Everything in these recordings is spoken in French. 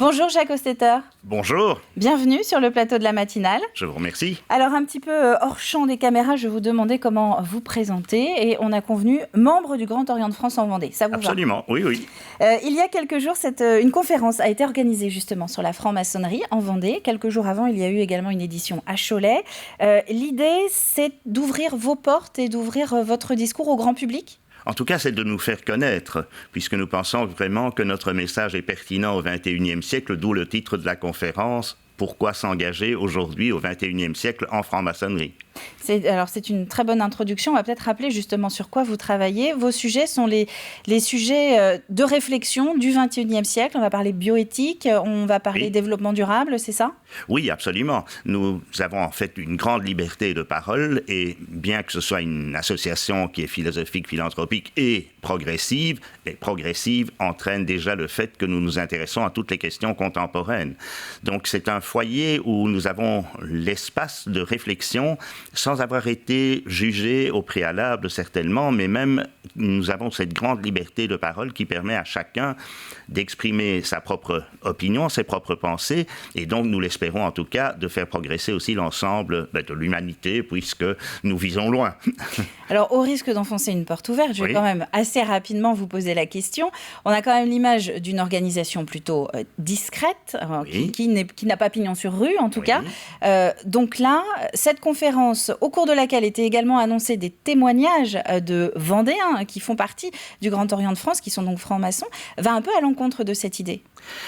Bonjour Jacques Hostetter. Bonjour. Bienvenue sur le plateau de la matinale. Je vous remercie. Alors un petit peu hors champ des caméras, je vous demandais comment vous présenter et on a convenu membre du Grand Orient de France en Vendée. Ça vous va ? Absolument, oui. Il y a quelques jours, une conférence a été organisée justement sur la franc-maçonnerie en Vendée. Quelques jours avant, il y a eu également une édition à Cholet. L'idée, c'est d'ouvrir vos portes et d'ouvrir votre discours au grand public ? En tout cas, c'est de nous faire connaître, puisque nous pensons vraiment que notre message est pertinent au XXIe siècle, d'où le titre de la conférence « Pourquoi s'engager aujourd'hui au XXIe siècle en franc-maçonnerie ?» C'est une très bonne introduction. On va peut-être rappeler justement sur quoi vous travaillez. Vos sujets sont les sujets de réflexion du XXIe siècle. On va parler bioéthique, on va parler développement durable, c'est ça ? Oui, absolument. Nous avons en fait une grande liberté de parole et bien que ce soit une association qui est philosophique, philanthropique et progressive entraîne déjà le fait que nous nous intéressons à toutes les questions contemporaines. Donc c'est un foyer où nous avons l'espace de réflexion sans avoir été jugés au préalable certainement, mais même nous avons cette grande liberté de parole qui permet à chacun d'exprimer sa propre opinion, ses propres pensées, et donc nous l'espérons en tout cas de faire progresser aussi l'ensemble de l'humanité puisque nous visons loin. Alors au risque d'enfoncer une porte ouverte, je vais quand même assez rapidement vous poser la question. On a quand même l'image d'une organisation plutôt discrète, qui n'a pas pignon sur rue en tout cas. Donc là, cette conférence au cours de laquelle étaient également annoncés des témoignages de Vendéens qui font partie du Grand Orient de France, qui sont donc francs-maçons, va un peu à l'encontre de cette idée.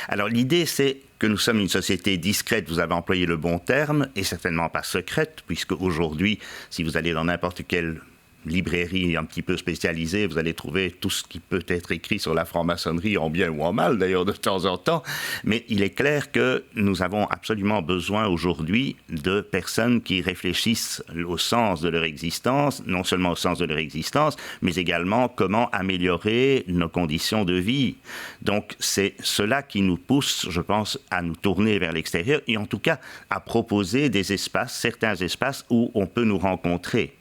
Alors l'idée, c'est que nous sommes une société discrète, vous avez employé le bon terme, et certainement pas secrète, puisque aujourd'hui, si vous allez dans n'importe quelle librairie un petit peu spécialisée, vous allez trouver tout ce qui peut être écrit sur la franc-maçonnerie, en bien ou en mal d'ailleurs de temps en temps, mais il est clair que nous avons absolument besoin aujourd'hui de personnes qui réfléchissent au sens de leur existence, non seulement au sens de leur existence, mais également comment améliorer nos conditions de vie. Donc c'est cela qui nous pousse, je pense, à nous tourner vers l'extérieur et en tout cas à proposer des espaces, certains espaces où on peut nous rencontrer.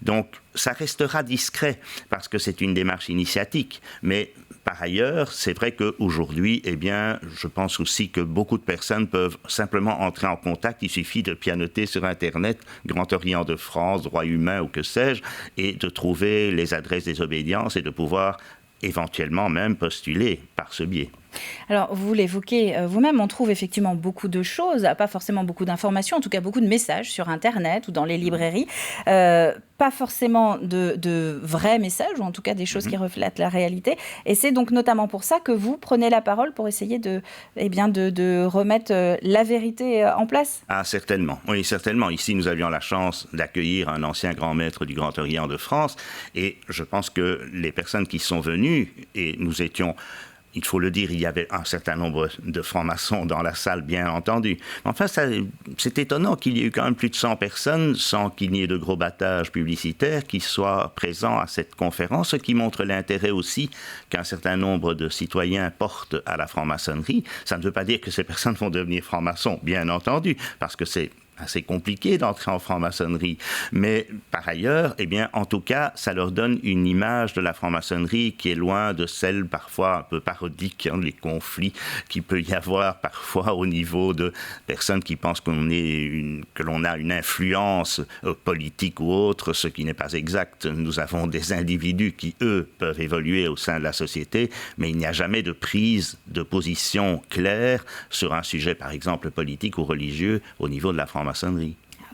Donc, ça restera discret parce que c'est une démarche initiatique. Mais par ailleurs, c'est vrai qu'aujourd'hui, je pense aussi que beaucoup de personnes peuvent simplement entrer en contact. Il suffit de pianoter sur Internet, Grand Orient de France, droits humains ou que sais-je, et de trouver les adresses des obédiences et de pouvoir éventuellement même postuler par ce biais. Alors, vous l'évoquez vous-même, on trouve effectivement beaucoup de choses, pas forcément beaucoup d'informations, en tout cas beaucoup de messages sur Internet ou dans les librairies. Pas forcément de vrais messages, ou en tout cas des choses qui reflètent la réalité. Et c'est donc notamment pour ça que vous prenez la parole pour essayer de remettre la vérité en place. Ah, certainement. Oui, certainement. Ici, nous avions la chance d'accueillir un ancien grand maître du Grand Orient de France. Et je pense que les personnes qui sont venues, et nous étions... Il faut le dire, il y avait un certain nombre de francs-maçons dans la salle, bien entendu. Enfin, c'est étonnant qu'il y ait eu quand même plus de 100 personnes, sans qu'il n'y ait de gros battages publicitaires, qui soient présents à cette conférence, ce qui montre l'intérêt aussi qu'un certain nombre de citoyens portent à la franc-maçonnerie. Ça ne veut pas dire que ces personnes vont devenir francs-maçons, bien entendu, parce que c'est assez compliqué d'entrer en franc-maçonnerie. Mais par ailleurs, en tout cas, ça leur donne une image de la franc-maçonnerie qui est loin de celle parfois un peu parodique, les conflits qu'il peut y avoir parfois au niveau de personnes qui pensent que l'on a une influence politique ou autre, ce qui n'est pas exact. Nous avons des individus qui, eux, peuvent évoluer au sein de la société, mais il n'y a jamais de prise de position claire sur un sujet, par exemple, politique ou religieux au niveau de la franc-maçonnerie.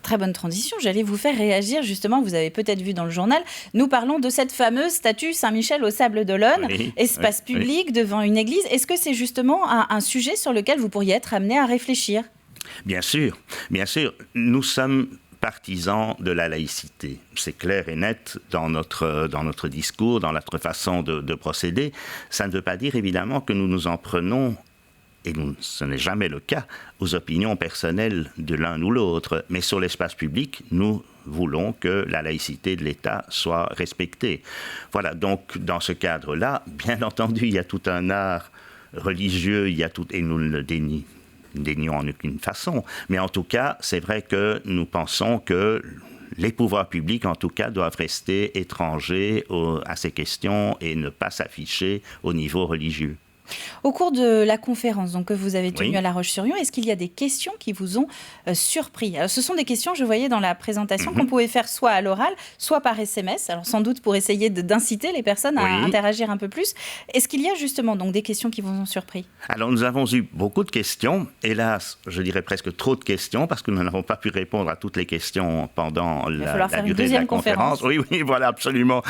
Très bonne transition, j'allais vous faire réagir justement, vous avez peut-être vu dans le journal, nous parlons de cette fameuse statue Saint-Michel au Sable d'Olonne, espace public devant une église. Est-ce que c'est justement un sujet sur lequel vous pourriez être amené à réfléchir ? Bien sûr, nous sommes partisans de la laïcité. C'est clair et net dans notre discours, dans notre façon de procéder. Ça ne veut pas dire évidemment que nous nous en prenons, et ce n'est jamais le cas, aux opinions personnelles de l'un ou l'autre. Mais sur l'espace public, nous voulons que la laïcité de l'État soit respectée. Voilà, donc dans ce cadre-là, bien entendu, il y a tout un art religieux, et nous ne le dénions en aucune façon. Mais en tout cas, c'est vrai que nous pensons que les pouvoirs publics, en tout cas, doivent rester étrangers à ces questions et ne pas s'afficher au niveau religieux. Au cours de la conférence donc, que vous avez tenue à La Roche-sur-Yon, est-ce qu'il y a des questions qui vous ont surpris? Alors, ce sont des questions, je voyais dans la présentation, qu'on pouvait faire soit à l'oral, soit par SMS, alors sans doute pour essayer d'inciter les personnes à interagir un peu plus. Est-ce qu'il y a justement donc, des questions qui vous ont surpris? Alors, nous avons eu beaucoup de questions. Hélas, je dirais presque trop de questions, parce que nous n'avons pas pu répondre à toutes les questions pendant la durée de la conférence. Oui, voilà, absolument.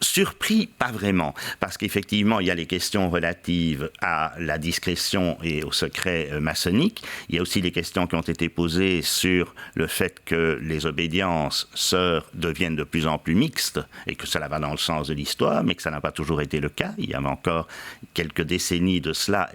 Surpris, pas vraiment, parce qu'effectivement, il y a les questions relatives à la discrétion et au secret maçonnique. Il y a aussi les questions qui ont été posées sur le fait que les obédiences sœurs deviennent de plus en plus mixtes et que cela va dans le sens de l'histoire, mais que ça n'a pas toujours été le cas. Il y avait encore quelques décennies de cela,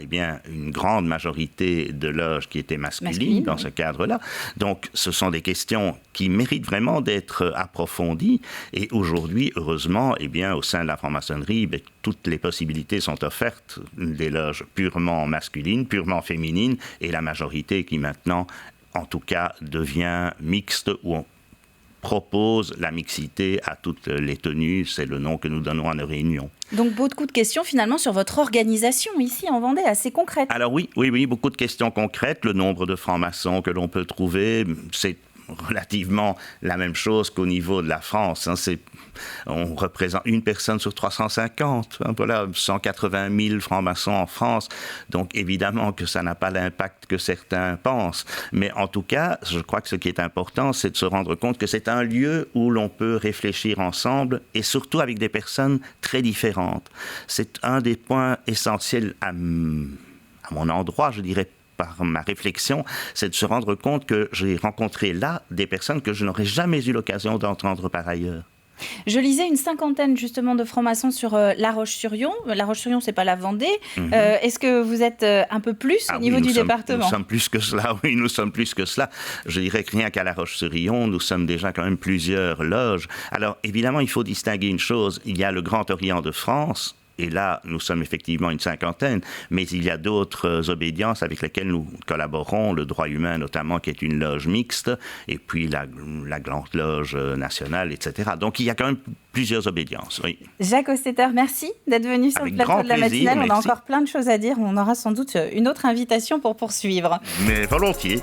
une grande majorité de loges qui étaient masculines dans ce cadre-là. Donc, ce sont des questions qui méritent vraiment d'être approfondies. Et aujourd'hui, heureusement, au sein de la franc-maçonnerie, toutes les possibilités sont offertes, des loges purement masculines, purement féminines, et la majorité qui maintenant, en tout cas, devient mixte, où on propose la mixité à toutes les tenues, c'est le nom que nous donnons à nos réunions. Donc beaucoup de questions finalement sur votre organisation ici en Vendée, assez concrète. Alors oui, beaucoup de questions concrètes. Le nombre de francs-maçons que l'on peut trouver, c'est relativement la même chose qu'au niveau de la France. On représente une personne sur 350. Voilà, 180 000 francs-maçons en France. Donc évidemment que ça n'a pas l'impact que certains pensent. Mais en tout cas, je crois que ce qui est important, c'est de se rendre compte que c'est un lieu où l'on peut réfléchir ensemble et surtout avec des personnes très différentes. C'est un des points essentiels à mon endroit, je dirais, par ma réflexion, c'est de se rendre compte que j'ai rencontré là des personnes que je n'aurais jamais eu l'occasion d'entendre par ailleurs. Je lisais une cinquantaine justement de francs-maçons sur La Roche-sur-Yon. La Roche-sur-Yon, c'est pas la Vendée. Est-ce que vous êtes un peu plus au niveau du département? Nous sommes plus que cela, oui, nous sommes plus que cela. Je dirais que rien qu'à La Roche-sur-Yon, nous sommes déjà quand même plusieurs loges. Alors évidemment, il faut distinguer une chose. Il y a le Grand Orient de France. Et là, nous sommes effectivement une cinquantaine, mais il y a d'autres obédiences avec lesquelles nous collaborons, le droit humain notamment, qui est une loge mixte, et puis la Grande Loge nationale, etc. Donc il y a quand même plusieurs obédiences, oui. Jacques Hostetter, merci d'être venu sur le plateau de la matinale. On a encore plein de choses à dire. On aura sans doute une autre invitation pour poursuivre. Mais volontiers.